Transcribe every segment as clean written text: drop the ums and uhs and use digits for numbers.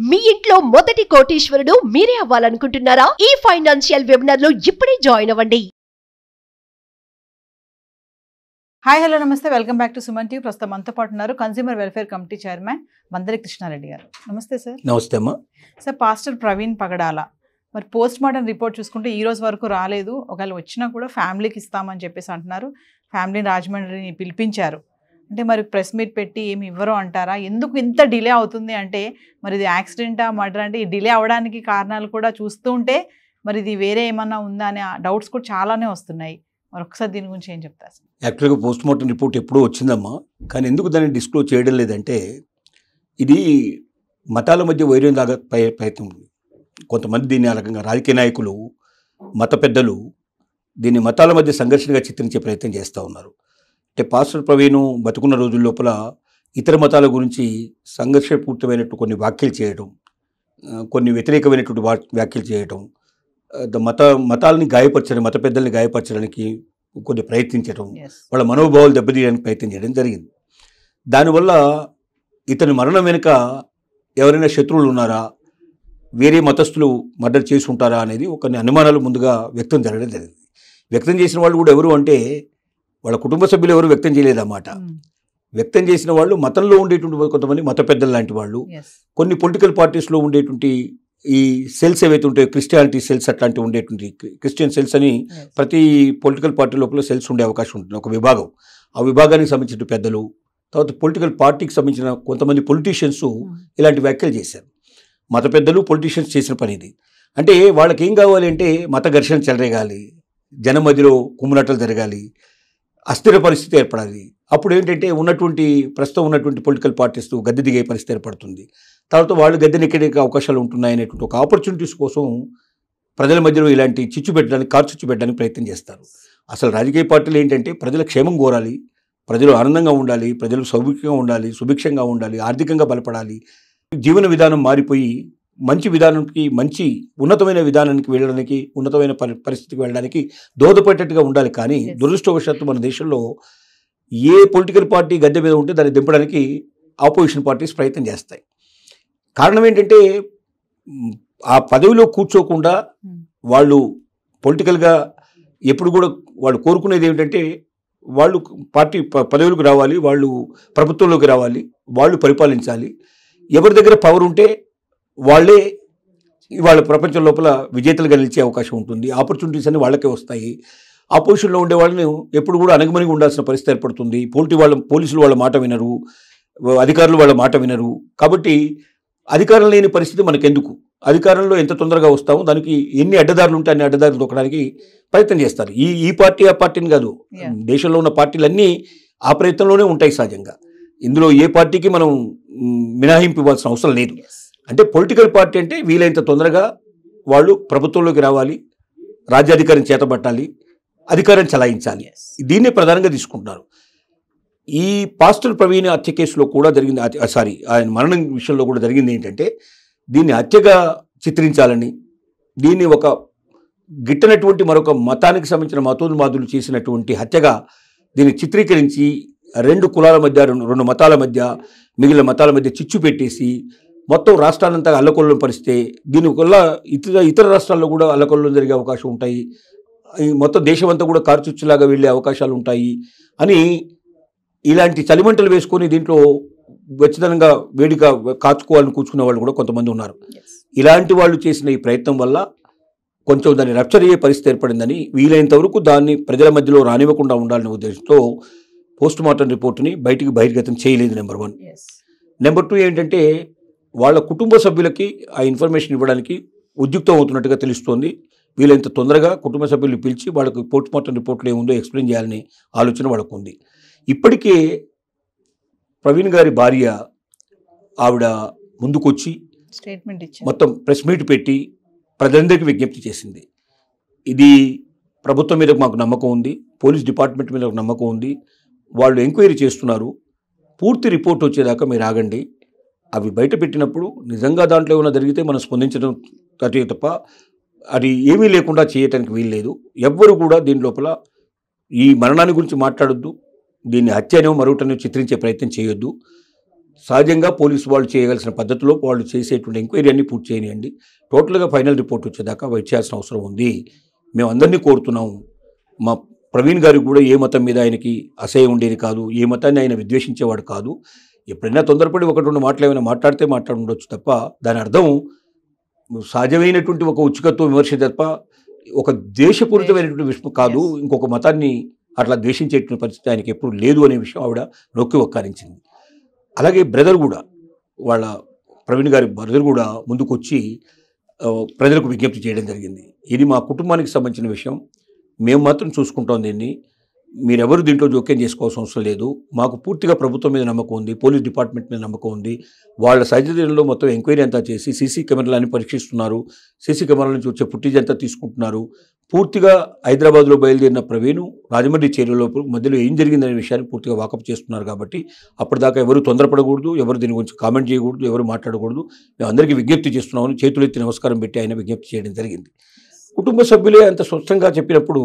మీ ఇంట్లో మొదటి కోటీశ్వరుడు మీరే అవ్వాలనుకుంటున్నారా? ఈ ఫైనాన్షియల్ వెబినార్ లో ఇప్పుడే జాయిన్ అవ్వండి. హాయ్ హలో నమస్తే, welcome back to Suman TV. ప్రస్తుతం మనతో పాటు ఉన్నారు consumer welfare committee chairman మందరి Krishna Reddy గారు. నమస్తే సార్. నమస్తే అమ్మా. సార్, పాస్టర్ ప్రవీణ్ పగడాల మరి పోస్ట్ మార్టం రిపోర్ట్ చూసుకుంటే ఈ రోజు వరకు రాలేదు. ఒకవేళ వచ్చినా కూడా ఫ్యామిలీకి ఇస్తామని చెప్పేసి అంటున్నారు. ఫ్యామిలీని రాజమండ్రిని పిలిపించారు. అంటే మరి ప్రెస్ మీట్ పెట్టి ఏమి ఇవ్వరు అంటారా? ఎందుకు ఇంత డిలే అవుతుంది అంటే మరి ఇది యాక్సిడెంటా మర్డర్ అంటే ఈ డిలే అవ్వడానికి కారణాలు కూడా చూస్తూ ఉంటే మరి ఇది వేరే ఏమన్నా ఉందా అనే డౌట్స్ కూడా చాలానే వస్తున్నాయి. మరి ఒకసారి దీని గురించి ఏం చెప్తారు? యాక్చువల్గా పోస్ట్ మార్టం రిపోర్ట్ ఎప్పుడూ వచ్చిందమ్మా, కానీ ఎందుకు దాన్ని డిస్క్లోజ్ చేయడం లేదంటే ఇది మతాల మధ్య వైరం దాకా ప్రయత్నం ఉంది. కొంతమంది దీన్ని ఆ రకంగా రాజకీయ నాయకులు, మత పెద్దలు దీన్ని మతాల మధ్య సంఘర్షణగా చిత్రించే ప్రయత్నం చేస్తూ ఉన్నారు. అంటే పాస్టర్ ప్రవీణ్ బతుకున్న రోజుల లోపల ఇతర మతాల గురించి సంఘర్షపూరితమైనట్టు కొన్ని వ్యాఖ్యలు చేయడం, కొన్ని వ్యతిరేకమైనటువంటి వ్యాఖ్యలు చేయడం, మతాలని గాయపరచడం, మత పెద్దల్ని గాయపరచడానికి కొన్ని ప్రయత్నించడం, వాళ్ళ మనోభావాలు దెబ్బతీయడానికి ప్రయత్నం చేయడం జరిగింది. దానివల్ల ఇతని మరణం వెనుక ఎవరైనా శత్రువులు ఉన్నారా, వేరే మతస్థులు మర్డర్ చేసి ఉంటారా అనేది కొన్ని అనుమానాలు ముందుగా వ్యక్తం జరగడం జరిగింది. వ్యక్తం చేసిన వాళ్ళు కూడా ఎవరు అంటే వాళ్ళ కుటుంబ సభ్యులు ఎవరు వ్యక్తం చేయలేదన్నమాట. వ్యక్తం చేసిన వాళ్ళు మతంలో ఉండేటువంటి కొంతమంది మత పెద్దలు లాంటి వాళ్ళు, కొన్ని పొలిటికల్ పార్టీస్లో ఉండేటువంటి ఈ సెల్స్ ఏవైతే ఉంటాయో, క్రిస్టియానిటీ సెల్స్ అట్లాంటివి ఉండేటువంటి క్రిస్టియన్ సెల్స్ అని ప్రతి పొలిటికల్ పార్టీ లోపల సెల్స్ ఉండే అవకాశం ఉంటుంది, ఒక విభాగం. ఆ విభాగానికి సంబంధించిన పెద్దలు, తర్వాత పొలిటికల్ పార్టీకి సంబంధించిన కొంతమంది పొలిటీషియన్స్ ఇలాంటి వ్యాఖ్యలు చేశారు. మత పెద్దలు, పొలిటీషియన్స్ చేసిన పని ఇది. అంటే వాళ్ళకి ఏం కావాలి అంటే మత ఘర్షణ చెలరేగాలి, జనం మధ్యలో కుమ్మునట్టలు జరగాలి, అస్థిర పరిస్థితి ఏర్పడాలి. అప్పుడు ఏంటంటే ప్రస్తుతం ఉన్నటువంటి పొలిటికల్ పార్టీస్ గద్దె దిగే పరిస్థితి ఏర్పడుతుంది. తర్వాత వాళ్ళు గద్దెనెక్కే అవకాశాలు ఉంటున్నాయనేటువంటి ఒక ఆపర్చునిటీస్ కోసం ప్రజల మధ్యలో ఇలాంటి చిచ్చు పెట్టడానికి ప్రయత్నం చేస్తారు. అసలు రాజకీయ పార్టీలు ఏంటంటే ప్రజల క్షేమం కోరాలి, ప్రజలు ఆనందంగా ఉండాలి, ప్రజలు సౌఖ్యంగా ఉండాలి, సుభిక్షంగా ఉండాలి, ఆర్థికంగా బలపడాలి, జీవన విధానం మారిపోయి మంచి విధానానికి, మంచి ఉన్నతమైన విధానానికి వెళ్ళడానికి, ఉన్నతమైన పరిస్థితికి వెళ్ళడానికి దోహదపడేటట్టుగా ఉండాలి. కానీ దురదృష్టవశాత్తు మన దేశంలో ఏ పొలిటికల్ పార్టీ గద్దె మీద ఉంటే దాన్ని దింపడానికి ఆపోజిషన్ పార్టీస్ ప్రయత్నం చేస్తాయి. కారణం ఏంటంటే ఆ పదవిలో కూర్చోకుండా వాళ్ళు పొలిటికల్గా ఎప్పుడు కూడా వాళ్ళు కోరుకునేది ఏమిటంటే వాళ్ళు పార్టీ పదవులకు రావాలి, వాళ్ళు ప్రభుత్వంలోకి రావాలి, వాళ్ళు పరిపాలించాలి. ఎవరి దగ్గర పవర్ ఉంటే వాళ్ళే వాళ్ళ ప్రపంచం లోపల విజేతలుగా నిలిచే అవకాశం ఉంటుంది. ఆపర్చునిటీస్ అన్ని వాళ్ళకే వస్తాయి. ఆపోజిషన్లో ఉండే వాళ్ళని ఎప్పుడు కూడా అణగమణిగి ఉండాల్సిన పరిస్థితి ఏర్పడుతుంది. పోలీసులు వాళ్ళ మాట వినరు, అధికారులు వాళ్ళ మాట వినరు. కాబట్టి అధికారం లేని పరిస్థితి మనకెందుకు, అధికారంలో ఎంత తొందరగా వస్తామో దానికి ఎన్ని అడ్డదారులు ఉంటే అన్ని అడ్డదారులు తొక్కడానికి ప్రయత్నం చేస్తారు. ఈ పార్టీ ఆ పార్టీని కాదు, దేశంలో ఉన్న పార్టీలన్నీ ఆ ప్రయత్నంలోనే ఉంటాయి సహజంగా. ఇందులో ఏ పార్టీకి మనం మినహాయింపు ఇవ్వాల్సిన అవసరం లేదు. అంటే పొలిటికల్ పార్టీ అంటే వీలైనంత తొందరగా వాళ్ళు ప్రభుత్వంలోకి రావాలి, రాజ్యాధికారం చేతబట్టాలి, అధికారం చలాయించాలి. దీన్నే ప్రధానంగా తీసుకుంటున్నారు. ఈ పాస్టర్ ప్రవీణ్ హత్య కేసులో కూడా జరిగింది, ఆయన మరణం విషయంలో కూడా జరిగింది ఏంటంటే దీన్ని హత్యగా చిత్రించాలని, దీన్ని ఒక గిట్టనటువంటి మరొక మతానికి సంబంధించిన మతోన్మాదులు చేసినటువంటి హత్యగా దీన్ని చిత్రీకరించి రెండు కులాల మధ్య, రెండు మతాల మధ్య, మిగిలిన మతాల మధ్య చిచ్చు పెట్టేసి మొత్తం రాష్ట్రాలంతా అల్లకొల్లం పరిస్తే దీనివల్ల ఇతర రాష్ట్రాల్లో కూడా అల్లకొల్లం జరిగే అవకాశం ఉంటాయి, మొత్తం దేశమంతా కూడా కారుచుచ్చులాగా వెళ్ళే అవకాశాలు ఉంటాయి అని ఇలాంటి చలిమంటలు వేసుకొని దీంట్లో వెచ్చదనంగా వేడిగా కాచుకోవాలని కూర్చుకునే వాళ్ళు కూడా కొంతమంది ఉన్నారు. ఇలాంటి వాళ్ళు చేసిన ఈ ప్రయత్నం వల్ల కొంచెం దాన్ని రప్చర్ అయ్యే పరిస్థితి ఏర్పడిందని, వీలైనంత వరకు దాన్ని ప్రజల మధ్యలో రానివ్వకుండా ఉండాలనే ఉద్దేశంతో పోస్ట్ మార్టం రిపోర్టుని బయటికి బహిర్గతం చేయలేదు. నెంబర్ 1. నెంబర్ 2 ఏంటంటే వాళ్ళ కుటుంబ సభ్యులకి ఆ ఇన్ఫర్మేషన్ ఇవ్వడానికి ఉద్యుక్తం అవుతున్నట్టుగా తెలుస్తోంది. వీలైనంత తొందరగా కుటుంబ సభ్యులు పిలిచి వాళ్ళకి పోస్ట్ మార్టం రిపోర్ట్లో ఏముందో ఎక్స్ప్లెయిన్ చేయాలని ఆలోచన వాళ్ళకు ఉంది. ఇప్పటికే ప్రవీణ్ గారి భార్య ఆవిడ ముందుకొచ్చి స్టేట్మెంట్ ఇచ్చి మొత్తం ప్రెస్ మీట్ పెట్టి ప్రజలందరికీ విజ్ఞప్తి చేసింది. ఇది ప్రభుత్వం మీద మాకు నమ్మకం ఉంది, పోలీస్ డిపార్ట్మెంట్ మీద నమ్మకం ఉంది, వాళ్ళు ఎంక్వైరీ చేస్తున్నారు, పూర్తి రిపోర్ట్ వచ్చేదాకా మీరు ఆగండి. అవి బయట పెట్టినప్పుడు నిజంగా దాంట్లో ఏమైనా జరిగితే మనం స్పందించడం తప్ప అది ఏమీ లేకుండా చేయటానికి వీల్లేదు. ఎవ్వరు కూడా దీని లోపల ఈ మరణాన్ని గురించి మాట్లాడొద్దు, దీన్ని హత్యనో మరొకటనో చిత్రించే ప్రయత్నం చేయొద్దు. సహజంగా పోలీసు వాళ్ళు చేయవలసిన పద్ధతిలో వాళ్ళు చేసేటువంటి ఎంక్వైరీ అన్ని పూర్తి చేయనియండి. టోటల్గా ఫైనల్ రిపోర్ట్ వచ్చేదాకా వెయిట్ చేయాల్సిన అవసరం ఉంది. మేము అందరినీ కోరుతున్నాము. మా ప్రవీణ్ గారికి కూడా ఏ మతం మీద ఆయనకి అసహ్యం ఉండేది కాదు, ఏ మతాన్ని ఆయన విద్వేషించేవాడు కాదు. ఎప్పుడైనా తొందరపడి ఒకటి రెండు మాటలు ఏమైనా మాట్లాడితే మాట్లాడుండొచ్చు తప్ప దాని అర్థం సహజమైనటువంటి ఒక ఉచికత్వ విమర్శ తప్ప ఒక దేశపూరితమైనటువంటి విషయం కాదు. ఇంకొక మతాన్ని అట్లా ద్వేషించేటువంటి పరిస్థితి ఆయనకి ఎప్పుడు లేదు అనే విషయం ఆవిడ నొక్కి ఒక్కారించింది. అలాగే బ్రదర్ కూడా, వాళ్ళ ప్రవీణ్ గారి బ్రదర్ కూడా ముందుకు వచ్చి ప్రజలకు విజ్ఞప్తి చేయడం జరిగింది. ఇది మా కుటుంబానికి సంబంధించిన విషయం, మేము మాత్రం చూసుకుంటాం దీన్ని, మీరెవరు దీంట్లో జోక్యం చేసుకోవాల్సిన అవసరం లేదు. మాకు పూర్తిగా ప్రభుత్వం మీద నమ్మకం ఉంది, పోలీస్ డిపార్ట్మెంట్ మీద నమ్మకం ఉంది. వాళ్ళ సహచర్యంలో మొత్తం ఎంక్వైరీ అంతా చేసి సీసీ కెమెరాలని పరీక్షిస్తున్నారు, సీసీ కెమెరాల నుంచి వచ్చే ఫుటేజ్ అంతా తీసుకుంటున్నారు. పూర్తిగా హైదరాబాద్లో బయలుదేరిన ప్రవీణ్ రాజమండ్రి చేరులో మధ్యలో ఏం జరిగిందనే విషయాన్ని పూర్తిగా వాకప్ చేస్తున్నారు. కాబట్టి అప్పటిదాకా ఎవరు తొందరపడకూడదు, ఎవరు దీని గురించి కామెంట్ చేయకూడదు, ఎవరు మాట్లాడకూడదు. మేము అందరికీ విజ్ఞప్తి చేస్తున్నామని చేతులెత్తి నమస్కారం పెట్టి ఆయన విజ్ఞప్తి చేయడం జరిగింది. కుటుంబ సభ్యులే అంత స్పష్టంగా చెప్పినప్పుడు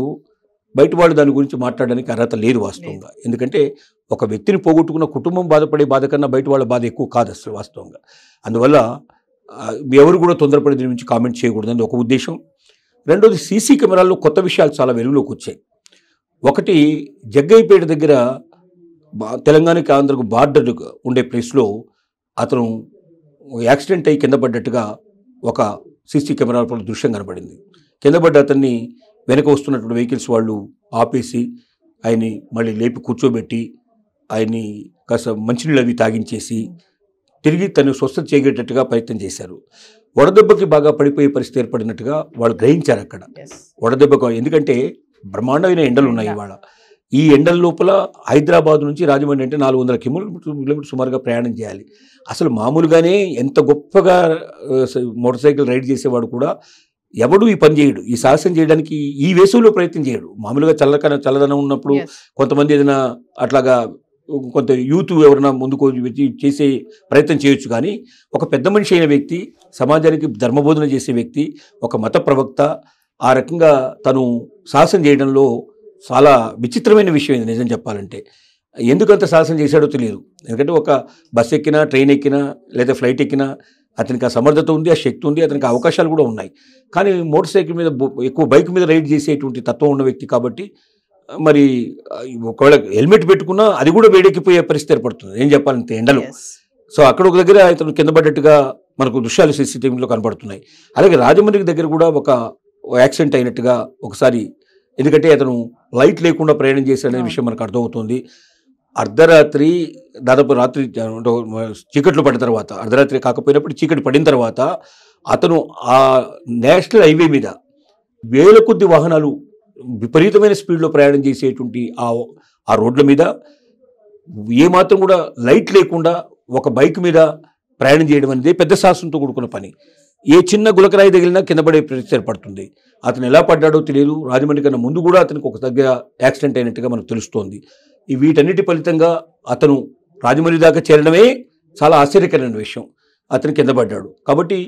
బయట వాళ్ళు దాని గురించి మాట్లాడడానికి అర్హత లేదు వాస్తవంగా. ఎందుకంటే ఒక వ్యక్తిని పోగొట్టుకున్న కుటుంబం బాధపడే బాధ కన్నా బయట వాళ్ళ బాధ ఎక్కువ కాదు అసలు వాస్తవంగా. అందువల్ల ఎవరు కూడా తొందరపడి దీని గురించి కామెంట్ చేయకూడదని ఒక ఉద్దేశం. రెండోది, సీసీ కెమెరాల్లో కొత్త విషయాలు చాలా వెలుగులోకి వచ్చాయి. ఒకటి, జగ్గయ్యపేట దగ్గర తెలంగాణకి ఆంధ్రకు బార్డర్ ఉండే ప్లేస్లో అతను యాక్సిడెంట్ అయ్యి కింద పడ్డట్టుగా ఒక సీసీ కెమెరాల దృశ్యం కనబడింది. కింద పడ్డ అతన్ని వెనక వస్తున్నటువంటి వెహికల్స్ వాళ్ళు ఆపేసి ఆయన్ని మళ్ళీ లేపి కూర్చోబెట్టి ఆయన్ని కాస్త మంచినీళ్ళు అవి తాగించేసి తిరిగి తను స్వస్థత చేయగేటట్టుగా ప్రయత్నం చేశారు. వడదెబ్బకి బాగా పడిపోయే పరిస్థితి ఏర్పడినట్టుగా వాళ్ళు గ్రహించారు అక్కడ వడదెబ్బకు. ఎందుకంటే బ్రహ్మాండమైన ఎండలు ఉన్నాయి ఇవాళ. ఈ ఎండల లోపల హైదరాబాద్ నుంచి రాజమండ్రి అంటే 400 కిలోమీటర్ సుమారుగా ప్రయాణం చేయాలి. అసలు మామూలుగానే ఎంత గొప్పగా మోటార్ సైకిల్ రైడ్ చేసేవాడు కూడా ఎవడు ఈ పని చేయడు, ఈ సాహసం చేయడానికి ఈ వేసవిలో ప్రయత్నం చేయడు. మామూలుగా చల్లదనం ఉన్నప్పుడు కొంతమంది ఏదైనా అట్లాగా కొంత యూత్ ఎవరైనా ముందుకు చేసే ప్రయత్నం చేయొచ్చు. కానీ ఒక పెద్ద మనిషి అయిన వ్యక్తి, సమాజానికి ధర్మబోధన చేసే వ్యక్తి, ఒక మత ప్రవక్త ఆ రకంగా తను సాహసం చేయడంలో చాలా విచిత్రమైన విషయం ఇది నిజం చెప్పాలంటే. ఎందుకంత సాహసం చేశాడో తెలియదు. ఎందుకంటే ఒక బస్ ఎక్కినా, ట్రైన్ ఎక్కినా లేదా ఫ్లైట్ ఎక్కినా అతనికి ఆ సమర్థత ఉంది, ఆ శక్తి ఉంది, అతనికి అవకాశాలు కూడా ఉన్నాయి. కానీ మోటార్ సైకిల్ మీద ఎక్కువ బైక్ మీద రైడ్ చేసేటువంటి తత్వం ఉన్న వ్యక్తి కాబట్టి మరి ఒకవేళ హెల్మెట్ పెట్టుకున్నా అది కూడా వేడెక్కిపోయే పరిస్థితి ఏర్పడుతుంది ఏం చెప్పాలంటే ఎండలు. సో అక్కడ ఒక దగ్గర అతను కింద పడ్డట్టుగా మనకు దృశ్యాలు సీసీటీవీలో కనబడుతున్నాయి. అలాగే రాజమండ్రి దగ్గర కూడా ఒక యాక్సిడెంట్ అయినట్టుగా ఒకసారి, ఎందుకంటే అతను లైట్ లేకుండా ప్రయాణం చేశాడనే విషయం మనకు అర్థమవుతుంది. అర్ధరాత్రి దాదాపు రాత్రి చీకట్లు పడిన తర్వాత, అర్ధరాత్రి కాకపోయినప్పుడు చీకటి పడిన తర్వాత అతను ఆ నేషనల్ హైవే మీద వేల కొద్ది వాహనాలు విపరీతమైన స్పీడ్లో ప్రయాణం చేసేటువంటి ఆ రోడ్ల మీద ఏమాత్రం కూడా లైట్ లేకుండా ఒక బైక్ మీద ప్రయాణం చేయడం అనేది పెద్ద సాహసంతో కూడుకున్న పని. ఏ చిన్న గులకరాయి తగిలినా కింద పడే పరిస్థితి ఏర్పడుతుంది. అతను ఎలా పడ్డాడో తెలియదు. రాజమండ్రి కన్నా ముందు కూడా అతనికి ఒక దగ్గర యాక్సిడెంట్ అయినట్టుగా మనకు తెలుస్తోంది. వీటన్నిటి ఫలితంగా అతను రాజమండ్రి దాకా చేరడమే చాలా ఆశ్చర్యకరమైన విషయం. అతను కింద పడ్డాడు కాబట్టి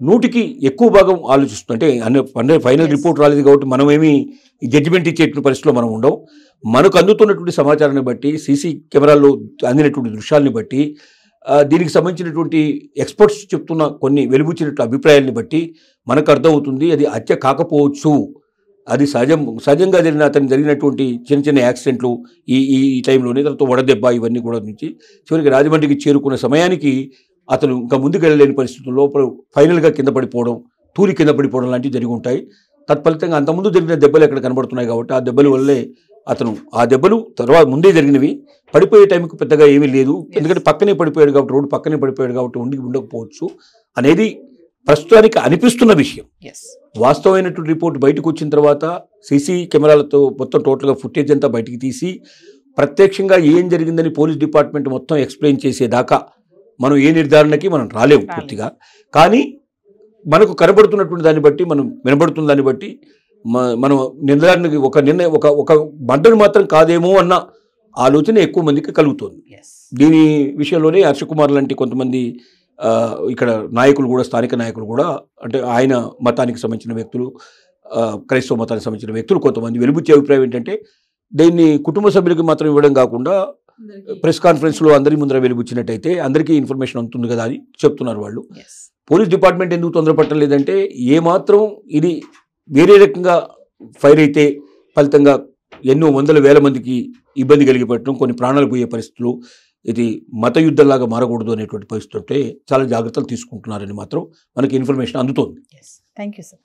100కి ఎక్కువ భాగం ఆలోచిస్తుంది. అంటే ఫైనల్ రిపోర్ట్ రాలేదు కాబట్టి మనమేమి జడ్జిమెంట్ ఇచ్చేటువంటి పరిస్థితిలో మనం ఉండవు. మనకు అందుతున్నటువంటి సమాచారాన్ని బట్టి, సీసీ కెమెరాల్లో అందినటువంటి దృశ్యాలని బట్టి, దీనికి సంబంధించినటువంటి ఎక్స్పర్ట్స్ చెప్తున్న కొన్ని వెలుగుచ్చినటువంటి అభిప్రాయాన్ని బట్టి మనకు అర్థమవుతుంది అది హత్య కాకపోవచ్చు. అది సహజంగా అతనికి జరిగినటువంటి చిన్న యాక్సిడెంట్లు ఈ టైంలోనే, తర్వాత వడదెబ్బ ఇవన్నీ కూడా నుంచి చివరికి రాజమండ్రికి చేరుకున్న సమయానికి అతను ఇంకా ముందుకు వెళ్ళలేని పరిస్థితుల్లో ఫైనల్గా కింద పడిపోవడం, తూలి కింద పడిపోవడం లాంటివి జరిగి ఉంటాయి. తత్ఫలితంగా అంతకుముందు జరిగిన దెబ్బలు ఎక్కడ కనబడుతున్నాయి కాబట్టి ఆ దెబ్బల వల్లే ఆ దెబ్బలు తర్వాత ముందే జరిగినవి, పడిపోయే టైంకి పెద్దగా ఏమీ లేదు. ఎందుకంటే పక్కనే పడిపోయాడు కాబట్టి, రోడ్డు పక్కనే పడిపోయాడు కాబట్టి ఉండకపోవచ్చు అనేది ప్రస్తుతానికి అనిపిస్తున్న విషయం. వాస్తవమైనటువంటి రిపోర్ట్ బయటకు వచ్చిన తర్వాత సీసీ కెమెరాలతో మొత్తం టోటల్గా ఫుటేజ్ అంతా బయటికి తీసి ప్రత్యక్షంగా ఏం జరిగిందని పోలీస్ డిపార్ట్మెంట్ మొత్తం ఎక్స్ప్లెయిన్ చేసేదాకా మనం ఏ నిర్ధారణకి మనం రాలేము పూర్తిగా. కానీ మనకు కనబడుతున్నటువంటి దాన్ని బట్టి, మనం వినబడుతున్న దాన్ని బట్టి మనం నిర్ధారణకి ఒక మర్డర్ మాత్రం కాదేమో అన్న ఆలోచన ఎక్కువ మందికి కలుగుతుంది. దీని విషయంలోనే హర్షకుమార్ లాంటి కొంతమంది ఇక్కడ నాయకులు కూడా, స్థానిక నాయకులు కూడా, అంటే ఆయన మతానికి సంబంధించిన వ్యక్తులు, క్రైస్తవ మతానికి సంబంధించిన వ్యక్తులు కొంతమంది వెలుబుచ్చే అభిప్రాయం ఏంటంటే దీన్ని కుటుంబ సభ్యులకి మాత్రం ఇవ్వడం కాకుండా ప్రెస్ కాన్ఫరెన్స్లో అందరి ముందర వెలుగుచ్చినట్టయితే అందరికీ ఇన్ఫర్మేషన్ అందుతుంది కదా అని చెప్తున్నారు వాళ్ళు. ఎస్. పోలీస్ డిపార్ట్మెంట్ ఎందుకు తొందరపడటం లేదంటే ఏమాత్రం ఇది వేరే రకంగా ఫైర్ అయితే ఫలితంగా ఎన్నో వందల వేల మందికి ఇబ్బంది కలిగి పెట్టడం, కొన్ని ప్రాణాలు పోయే పరిస్థితులు, ఇది మత యుద్ధంలాగా మారకూడదు అనేటువంటి పరిస్థితి ఉంటే చాలా జాగ్రత్తలు తీసుకుంటున్నారని మాత్రం మనకి ఇన్ఫర్మేషన్ అందుతోంది. Thank you sir.